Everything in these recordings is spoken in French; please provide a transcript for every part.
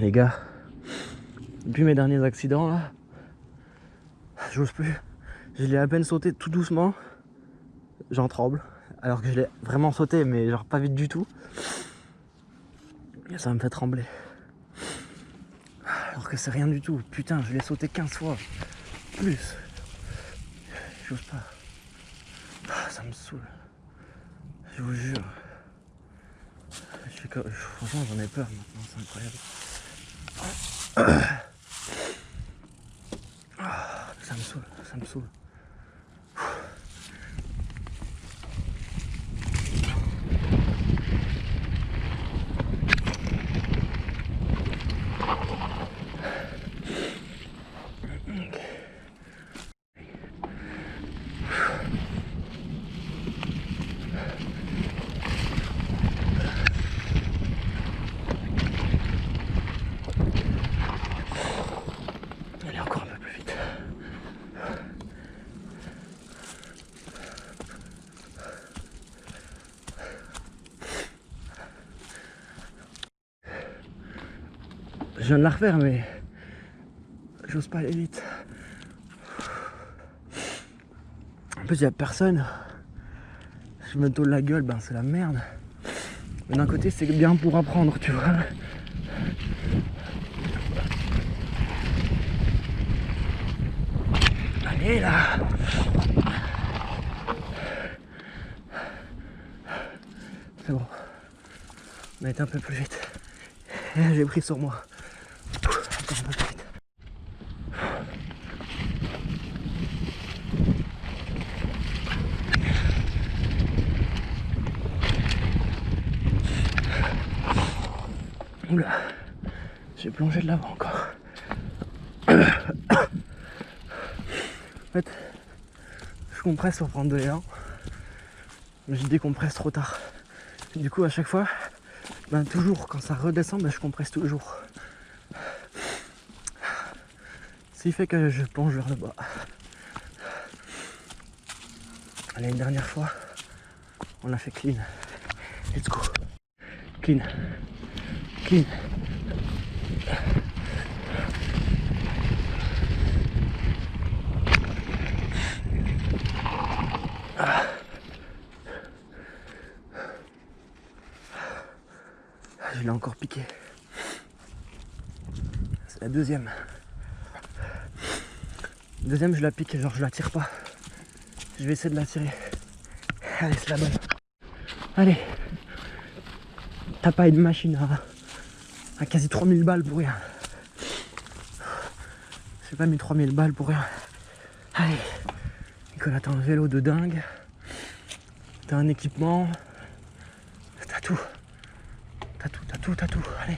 Les gars, depuis mes derniers accidents là, j'ose plus. Je l'ai à peine sauté tout doucement, j'en tremble. Alors que je l'ai vraiment sauté, mais genre pas vite du tout. Et ça me fait trembler. Alors que c'est rien du tout. Putain, je l'ai sauté 15 fois. Plus. J'ose pas. Ça me saoule. Je vous jure. Franchement, j'en ai peur maintenant, c'est incroyable. Ça me saoule, ça me saoule. Allez, encore un peu plus vite. Je viens de la refaire, mais j'ose pas aller vite. En plus, il n'y a personne. Je me tôle la gueule, ben c'est la merde. Mais d'un côté, c'est bien pour apprendre, tu vois. Allez là. C'est bon. On a été un peu plus vite. J'ai pris sur moi. Encore un peu plus vite. Oula, j'ai plongé de l'avant encore. En fait, je compresse pour prendre de l'élan, mais je décompresse trop tard. Et du coup, à chaque fois, ben toujours quand ça redescend, ben je compresse toujours. Ce qui fait que je plonge vers le bas. Allez, une dernière fois, on l'a fait clean. Let's go. Clean. Clean. Je l'ai encore piqué. C'est la deuxième. Deuxième, je la pique, genre je la tire pas. Je vais essayer de la tirer. Allez, c'est la bonne. Allez. T'as pas une machine à quasi 3000 balles pour rien. J'ai pas mis 3000 balles pour rien. Allez. Nicolas, t'as un vélo de dingue. T'as un équipement. T'as tout. T'as tout, t'as tout, t'as tout. Allez.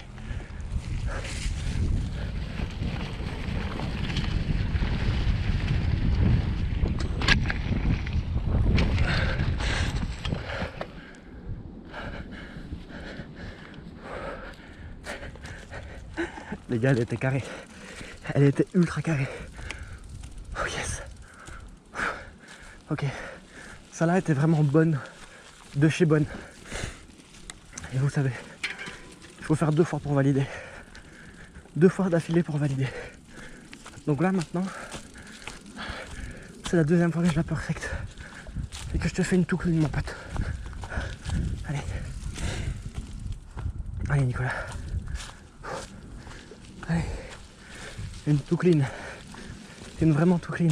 Les gars, elle était carrée. Elle était ultra carrée. Oh yes. Ok. Ça là était vraiment bonne. De chez bonne. Et vous savez, il faut faire 2 fois pour valider. 2 fois d'affilée pour valider. Donc là maintenant, c'est la deuxième fois que je la perfecte. Et que je te fais une tout clean, mon pote. Allez. Allez, Nicolas. Allez. Une tout clean. Une vraiment tout clean.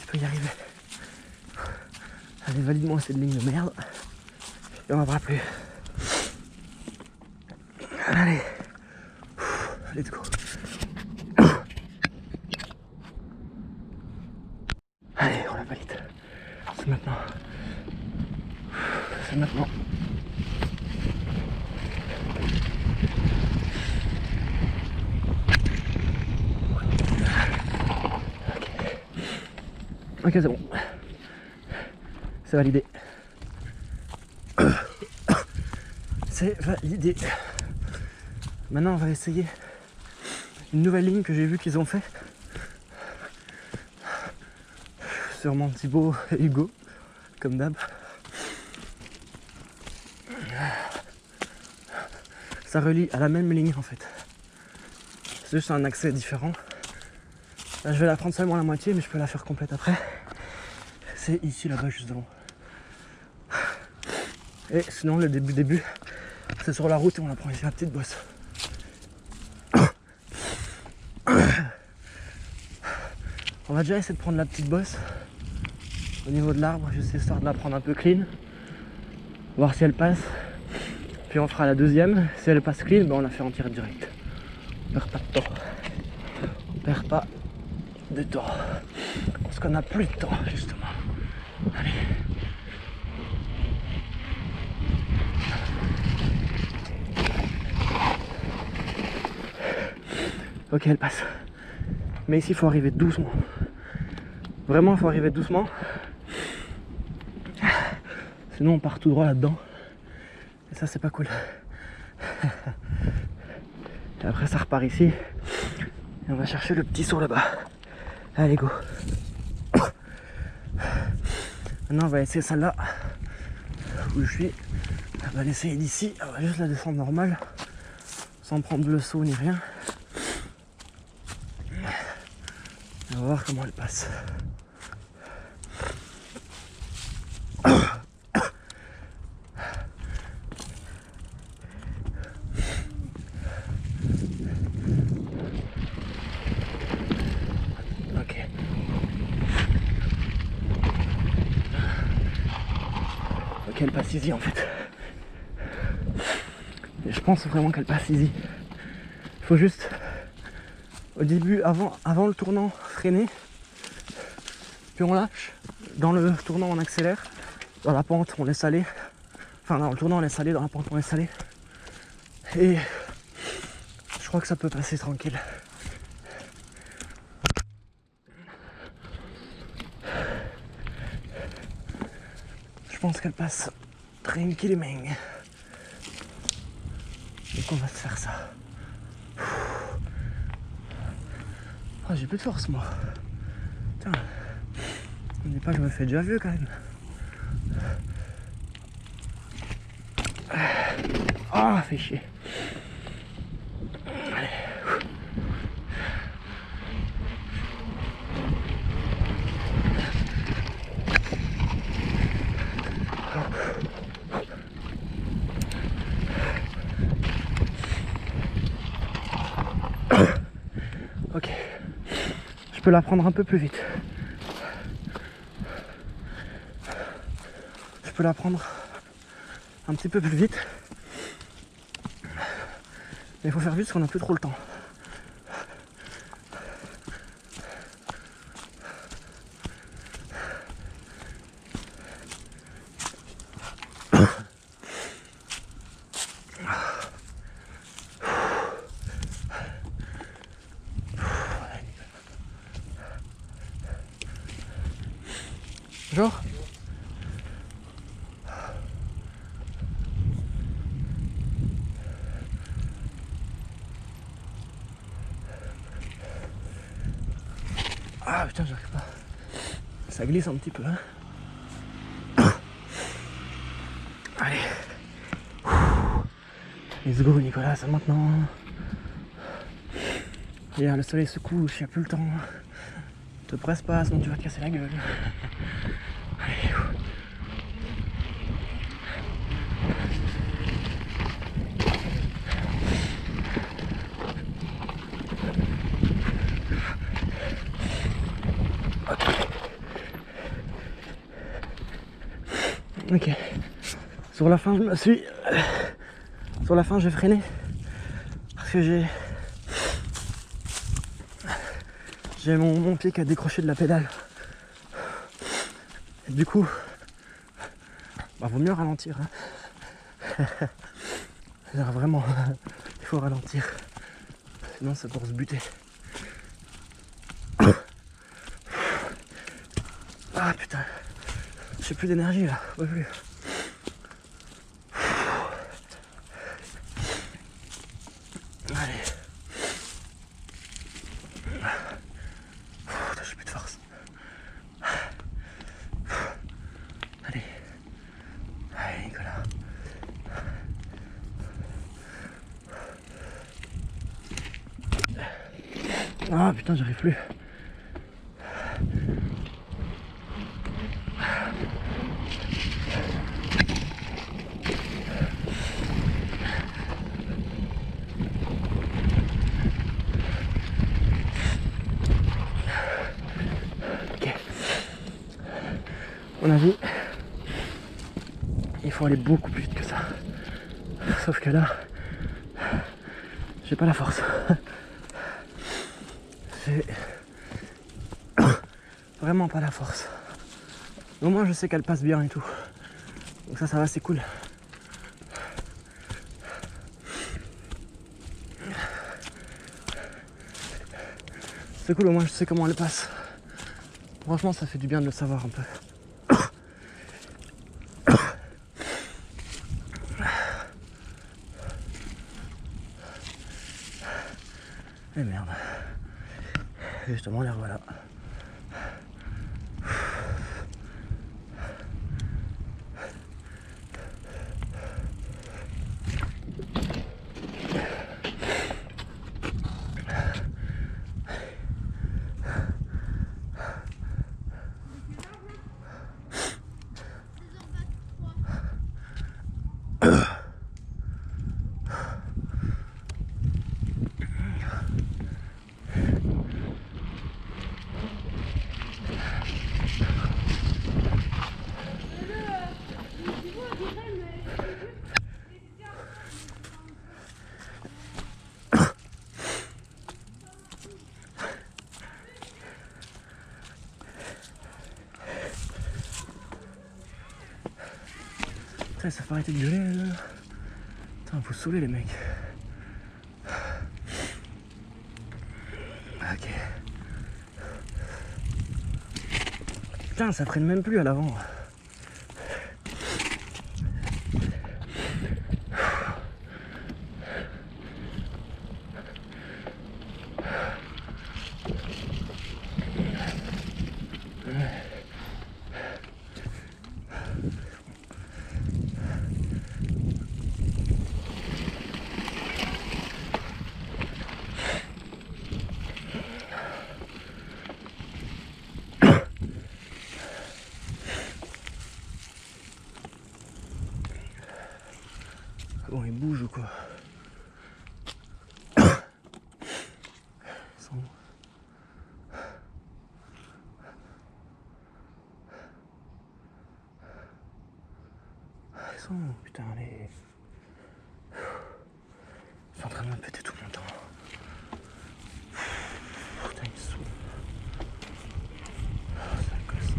Tu peux y arriver. Allez, valide-moi cette ligne de merde. Et on va plus. Allez. Let's go. Allez, on la valide. C'est maintenant. C'est maintenant. Ok, c'est bon. C'est validé. C'est validé. Maintenant, on va essayer une nouvelle ligne que j'ai vue qu'ils ont fait. Sûrement Thibaut et Hugo, comme d'hab. Ça relie à la même ligne en fait. C'est juste un accès différent. Là, je vais la prendre seulement la moitié, mais je peux la faire complète après. C'est ici, là-bas, juste devant. Et sinon, le début, c'est sur la route et on la prend ici, la petite bosse. On va déjà essayer de prendre la petite bosse au niveau de l'arbre, juste histoire de la prendre un peu clean. Voir si elle passe. Puis on fera la deuxième. Si elle passe clean, ben on la fait en tir direct. On perd pas de temps. On perd pas de temps. Parce qu'on n'a plus de temps, justement. Allez. Ok, elle passe. Mais ici, il faut arriver doucement. Vraiment, il faut arriver doucement. Sinon, on part tout droit là-dedans. Et ça, c'est pas cool. Et après, ça repart ici. Et on va chercher le petit saut là-bas. Allez, go. Maintenant, on va essayer celle-là. Où je suis. On va l'essayer d'ici. On va juste la descendre normale. Sans prendre le saut ni rien. Et on va voir comment elle passe. Ok. Ok, elle passe easy en fait. Et je pense vraiment qu'elle passe easy. Il faut juste, au début, avant le tournant, freiner. Puis on lâche. Dans le tournant, on accélère. Dans la pente, on laisse aller. Enfin, dans le tournant, on laisse aller. Dans la pente, on laisse aller. Et je crois que ça peut passer tranquille. Je pense qu'elle passe tranquillement. Donc on va se faire ça. Oh, j'ai plus de force moi. Tiens. On dit pas que je me fais déjà vieux quand même. Ah, fait chier. Allez. Ok. Je peux la prendre un peu plus vite. Je peux la prendre un petit peu plus vite. Mais il faut faire vite parce qu'on n'a plus trop le temps. Genre ah putain, j'arrive pas. Ça glisse un petit peu hein. Allez. Let's go Nicolas, ça maintenant. Et le soleil se couche, il n'y a plus le temps. Te presse pas, sinon tu vas te casser la gueule. Allez. Ok. Sur la fin, je me suis... Sur la fin, j'ai freiné. Parce que j'ai mon pied qui a décroché de la pédale. Et du coup, bah, vaut mieux ralentir. Hein. Vraiment, il faut ralentir. Sinon, c'est pour se buter. Ah putain, j'ai plus d'énergie là, pas plus. Allez. J'ai plus de force. Allez. Allez Nicolas. Ah putain, j'arrive plus. Ok. On a vu. Il faut aller beaucoup plus vite que ça. Sauf que là, j'ai pas la force. J'ai vraiment pas la force. Au moins je sais qu'elle passe bien et tout. Donc ça va, c'est cool. C'est cool, au moins je sais comment elle passe. Franchement, ça fait du bien de le savoir un peu. Et merde. Justement, les voilà. Ça faut arrêter de gueuler là. Putain, faut saouler les mecs. Ok. Putain, ça freine même plus à l'avant. Bon, il bouge ou quoi? Ils sont où? Ils sont où? Putain, allez. Je suis en train de me péter tout mon temps. Putain, il me saoule. Ça gosse.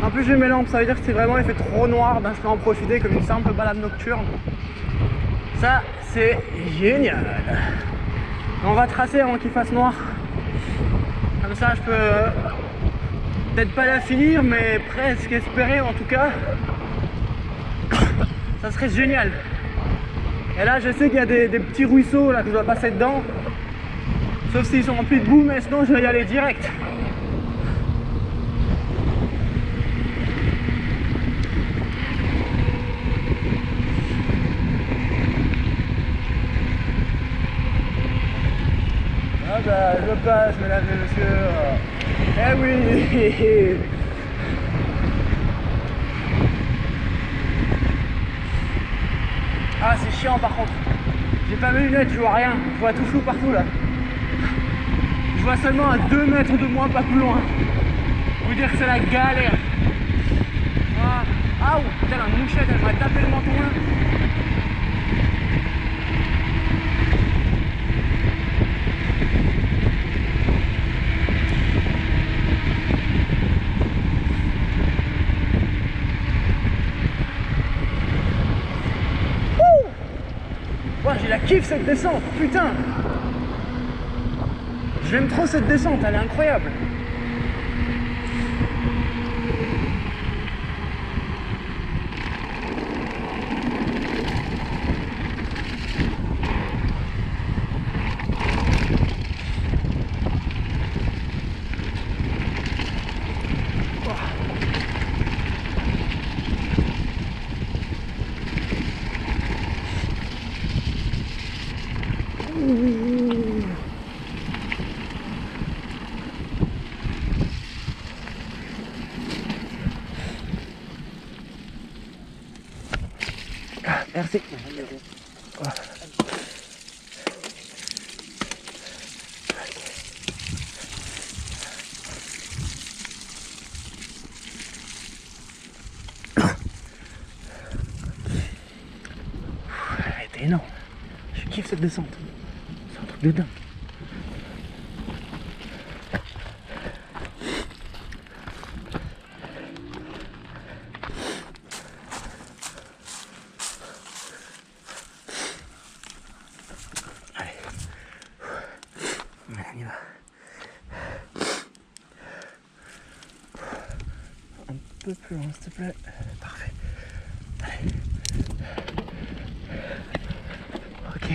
En plus j'ai mes lampes, ça veut dire que si vraiment il fait trop noir, ben je peux en profiter comme une simple balade nocturne. Ça c'est génial. On va tracer avant qu'il fasse noir. Comme ça je peux peut-être pas la finir mais presque espérer en tout cas. Ça serait génial. Et là je sais qu'il y a des petits ruisseaux là que je dois passer dedans. Sauf s'ils sont remplis de boue, mais sinon je vais y aller direct. Ah bah je passe mesdames et messieurs. Eh oui. Ah c'est chiant par contre. J'ai pas mes lunettes, je vois rien. Je vois tout flou partout là. Je vois seulement à 2 mètres de moi, pas plus loin. Vous dire que c'est la galère. Ah, ah putain, la mouchette, elle m'a tapé le menton là. Ouais, j'ai la kiffe cette descente, putain. J'aime trop cette descente, elle est incroyable. Merci. Elle était énorme. Je kiffe cette descente. C'est un truc de dingue. On y va. Un peu plus loin, s'il te plaît. Parfait. Allez. Ok.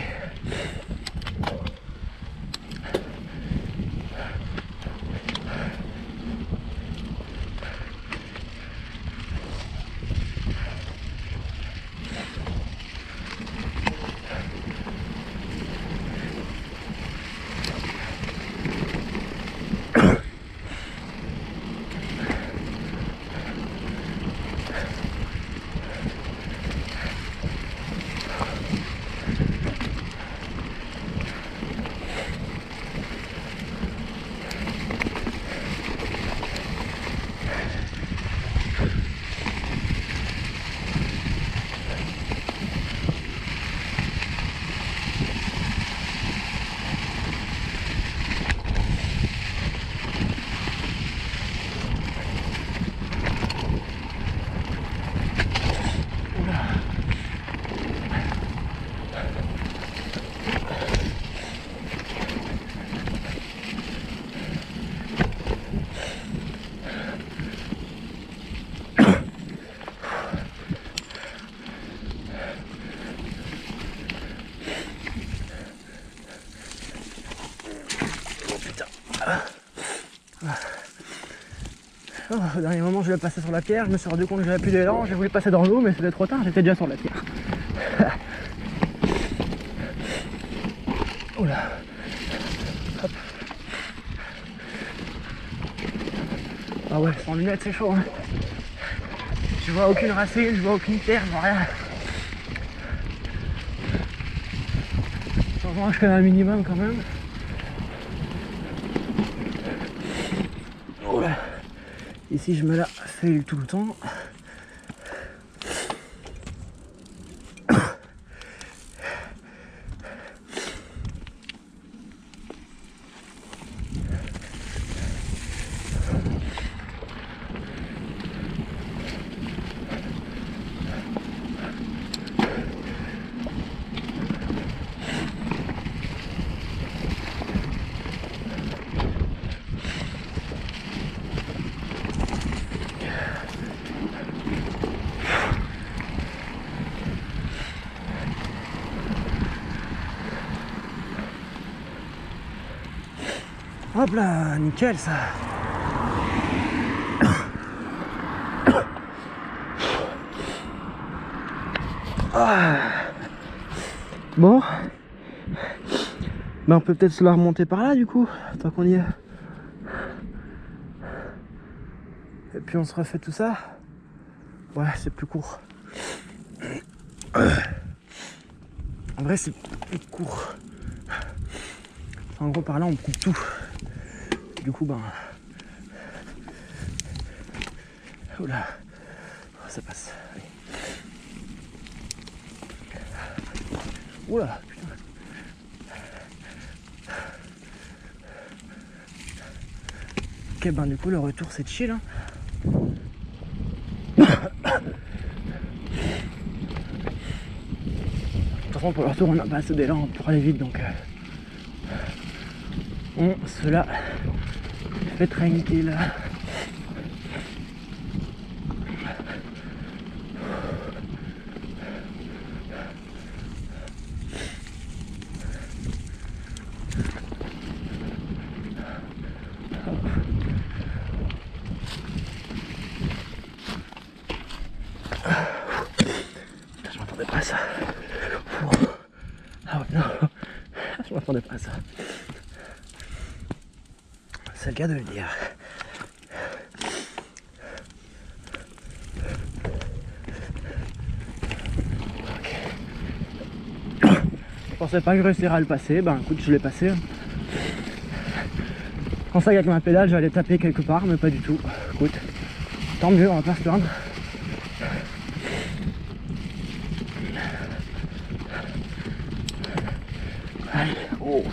Oh, au dernier moment, je vais passer sur la pierre. Je me suis rendu compte que j'avais plus d'élan. J'ai voulu passer dans l'eau, mais c'était trop tard. J'étais déjà sur la pierre. Oula. Hop. Ah ouais, sans lunettes, c'est chaud. Hein. Je vois aucune racine, je vois aucune terre, je vois rien. Heureusement, je connais un minimum quand même. Oula. Ici, je me la fais tout le temps. Hop là, nickel ça. Ah. Bon. Ben on peut peut-être se la remonter par là du coup, tant qu'on y est. Et puis on se refait tout ça. Ouais, c'est plus court. En vrai, c'est plus court. En gros, par là, on coupe tout. du coup, ben... Oula, ça passe. Allez. Oula, putain. Ok, ben du coup, le retour c'est chill. Hein. De toute façon, pour le retour, on n'a pas assez d'élan pour aller vite, donc on se la fait tranquille. Je m'attendais pas à ça. Ah ouais, non, je m'attendais pas à ça. C'est le cas de le dire. Ok. Je pensais pas que je réussirais à le passer, ben écoute, je l'ai passé. Je pensais qu'avec ma pédale j'allais taper quelque part, mais pas du tout. Écoute, tant mieux, on va pas se plaindre. Allez, oh.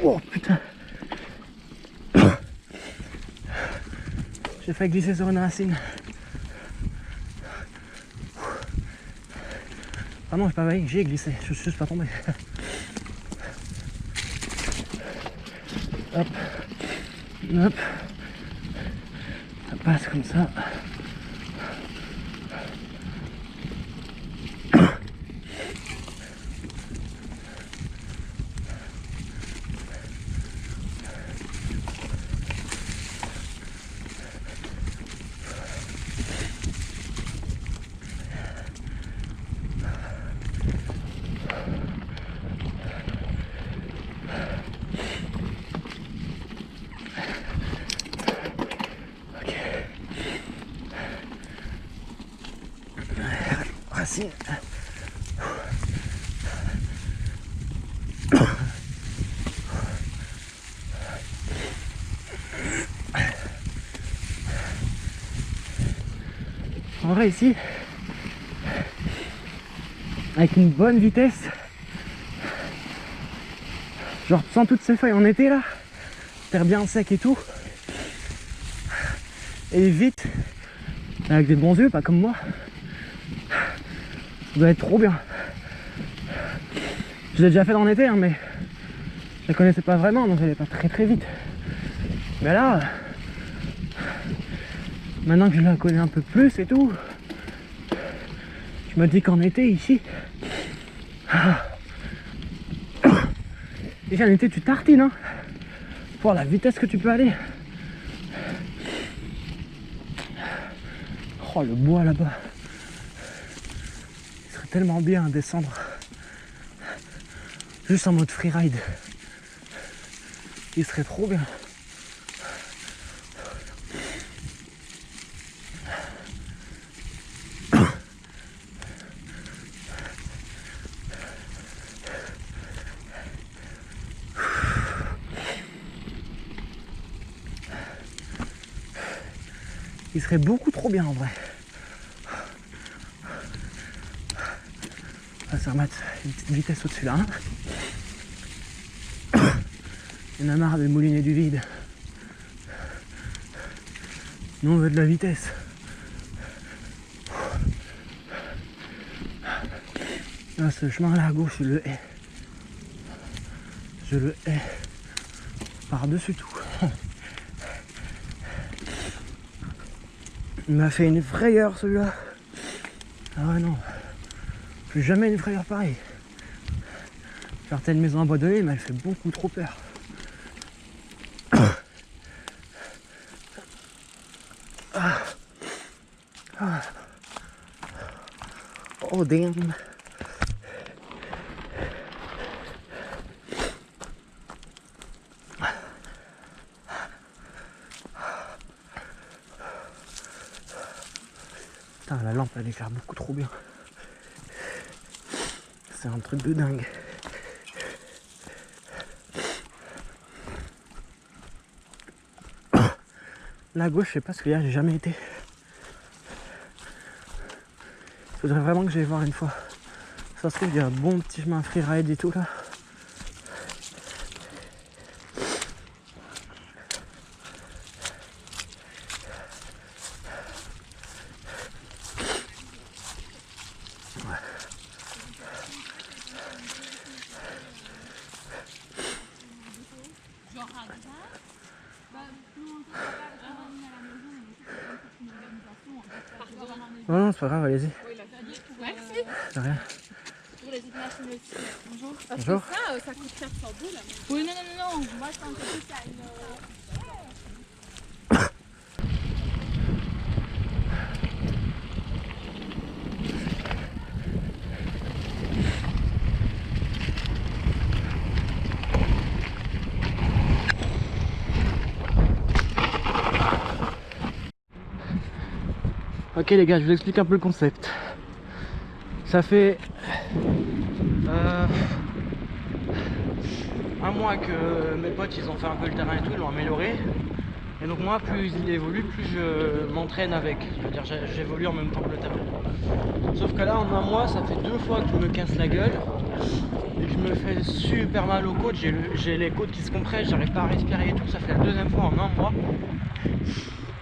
Oh putain. J'ai failli glisser sur une racine. Ah non, j'ai pas failli, j'ai glissé, je suis juste pas tombé. Hop, hop, ça passe comme ça. Racine. En vrai ici, avec une bonne vitesse, genre sans toutes ces feuilles en été là, terre bien sec et tout, et vite, avec des bons yeux, pas comme moi, ça doit être trop bien. Je l'ai déjà fait dans l'été, hein, mais je la connaissais pas vraiment, donc j'allais pas très vite. Mais là, maintenant que je la connais un peu plus et tout, je me dis qu'en été ici, déjà en été tu tartines, hein, pour la vitesse que tu peux aller. Oh le bois là-bas, il serait tellement bien à descendre, juste en mode freeride, il serait trop bien. Il serait beaucoup trop bien en vrai. On va se remettre une petite vitesse au-dessus là. Il y en a marre de mouliner du vide. Nous on veut de la vitesse. Là, ce chemin là à gauche, je le hais. Je le hais par-dessus tout. Il m'a fait une frayeur celui-là. Ah ouais non. Plus jamais une frayeur pareille. Certaines maisons abandonnées, mais elle fait beaucoup trop peur. Oh damn. Putain, la lampe elle éclaire beaucoup trop bien. c'est un truc de dingue. Là à gauche, je sais pas ce qu'il y a, j'ai jamais été. Il faudrait vraiment que j'aille voir une fois. Ça se trouve, il y a un bon petit chemin freeride et tout là. Non, non, c'est pas grave, allez-y. Merci. C'est rien. Pour les autres machines aussi. Bonjour. Bonjour. Ça coûte 400 boules. Oui, non. Moi, je pense que c'est à une... Ok les gars, je vous explique un peu le concept. Ça fait un mois que mes potes ils ont fait un peu le terrain et tout, ils l'ont amélioré. Et donc moi, plus il évolue, plus je m'entraîne avec. C'est-à-dire j'évolue en même temps que le terrain. Sauf que là, en un mois, ça fait 2 fois que je me casse la gueule. Et que je me fais super mal aux côtes. J'ai les côtes qui se compressent, j'arrive pas à respirer et tout. Ça fait la 2e fois en un mois.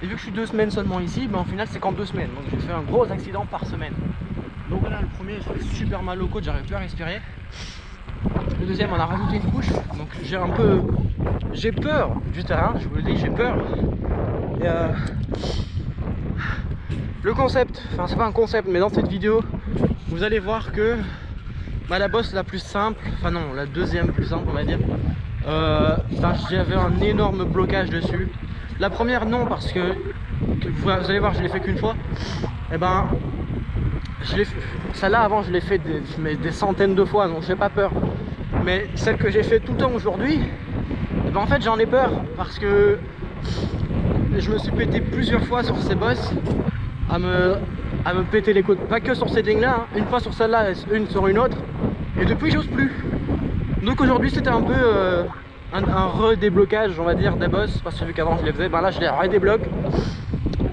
Et vu que je suis 2 semaines seulement ici, ben, au final c'est qu'en 2 semaines. Donc j'ai fait un gros accident par semaine. Donc là, le premier, j'avais super mal aux côtes, j'arrive plus à respirer. Le deuxième, on a rajouté une couche. Donc j'ai peur du terrain, je vous le dis, j'ai peur. Et le concept, enfin c'est pas un concept, mais dans cette vidéo, vous allez voir que la bosse la plus simple, enfin non, la 2e plus simple on va dire, j'avais un énorme blocage dessus. La première non, parce que vous allez voir, je l'ai fait qu'une fois. Et ben celle-là avant je l'ai fait des centaines de fois, donc j'ai pas peur. Mais celle que j'ai fait tout le temps aujourd'hui, en fait j'en ai peur parce que je me suis pété plusieurs fois sur ces bosses à me péter les côtes. Pas que sur cette ligne là, hein. Une fois sur celle-là, une sur une autre. Et depuis j'ose plus. Donc aujourd'hui c'était un peu un redéblocage on va dire des bosses. Parce que vu qu'avant je les faisais, ben là je les redébloque.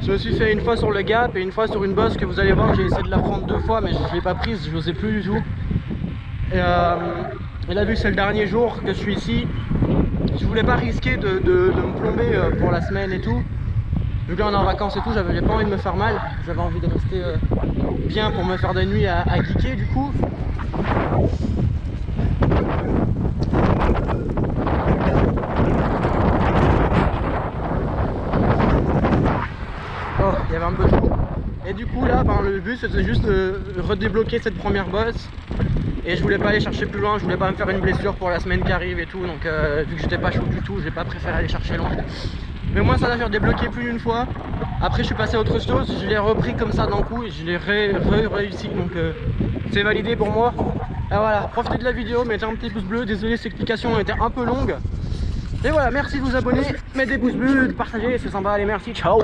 Je me suis fait une fois sur le gap et une fois sur une bosse que vous allez voir, j'ai essayé de la prendre 2 fois mais je ne l'ai pas prise, je n'osais plus du tout. Et là vu que c'est le dernier jour que je suis ici, je voulais pas risquer de me plomber pour la semaine et tout. Vu que là on est en vacances et tout, j'avais pas envie de me faire mal, j'avais envie de rester bien pour me faire des nuits à geeker du coup. Oh, il y avait un peu de tout. Et du coup là, le but c'était juste de redébloquer cette première bosse. Et je voulais pas aller chercher plus loin, je voulais pas me faire une blessure pour la semaine qui arrive et tout. Donc vu que j'étais pas chaud du tout, j'ai pas préféré aller chercher loin. Mais moi ça l'a fait débloquer plus d'une fois. Après je suis passé à autre chose, je l'ai repris comme ça d'un coup et je l'ai réussi. Donc c'est validé pour moi. Et voilà, profitez de la vidéo, mettez un petit pouce bleu. Désolé, cette explication était un peu longue. Et voilà, merci de vous abonner, mettez des pouces bleus, de partager, c'est sympa. Allez, merci, ciao.